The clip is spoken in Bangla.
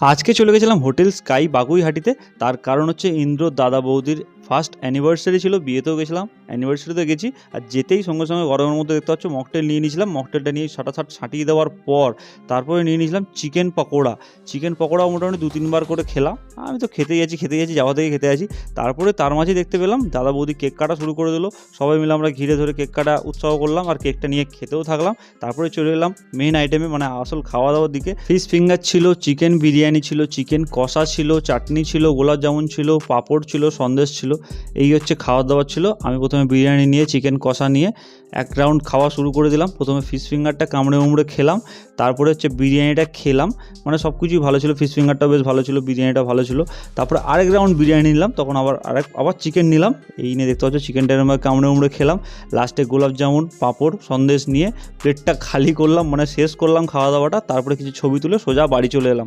আজকে চলে গেছিলাম হোটেল স্কাই বাগুইহাটিতে। তার কারণ হচ্ছে ইন্দ্রর দাদা বৌদির ফার্স্ট অ্যানিভার্সারি ছিল, বিয়েতেও গেছিলাম, অ্যানিভার্সারিতে গেছি। আর যেতেই সঙ্গে সঙ্গে গরমের মধ্যে দেখতে পাচ্ছ মকটেল নিয়ে নিয়েছিলাম। মকটেলটা নিয়ে ছাটিয়ে দেওয়ার পর তারপরে নিয়ে নিয়েছিলাম চিকেন পকোড়া। চিকেন পকোড়াও মোটামুটি 2-3 বার করে খেলাম। আমি তো খেতেই আছি যাওয়া থেকে খেতে আছি। তারপরে তার মাঝে দেখতে পেলাম দাদা বৌদি কেক কাটা শুরু করে দিল। সবাই মিলে আমরা ঘিরে ধরে কেক কাটা উৎসাহ করলাম আর কেকটা নিয়ে খেতেও থাকলাম। তারপরে চলে এলাম মেন আইটেমে, মানে আসল খাওয়া দাওয়ার দিকে। ফিশ ফিঙ্গার ছিল, চিকেন বিরিয়ানি ছিল, চিকেন কষা ছিল, চাটনি ছিল, গোলাপ জামুন ছিল, পাঁপড় ছিল, সন্দেশ ছিল। এই হচ্ছে খাওয়া দাওয়া ছিল। আমি প্রথমে বিরিয়ানি নিয়ে চিকেন কষা নিয়ে এক রাউন্ড খাওয়া শুরু করে দিলাম। প্রথমে ফিশ ফিঙ্গারটা কামড়ে খেলাম, তারপরে হচ্ছে বিরিয়ানিটা খেলাম। মানে সব কিছুই ভালো ছিল, ফিশ ফিঙ্গারটাও বেশ ভালো ছিল, বিরিয়ানিটা ভালো ছিল। তারপরে আরেক রাউন্ড বিরিয়ানি নিলাম, তখন আবার চিকেন নিলাম। এই নিয়ে দেখতে পাচ্ছ চিকেনটার মধ্যে কামড়ে খেলাম। লাস্টে গোলাপ জামুন, পাঁপড়, সন্দেশ নিয়ে প্লেটটা খালি করলাম, মানে শেষ করলাম খাওয়া দাওয়াটা। তারপরে কিছু ছবি তুলে সোজা বাড়ি চলে এলাম।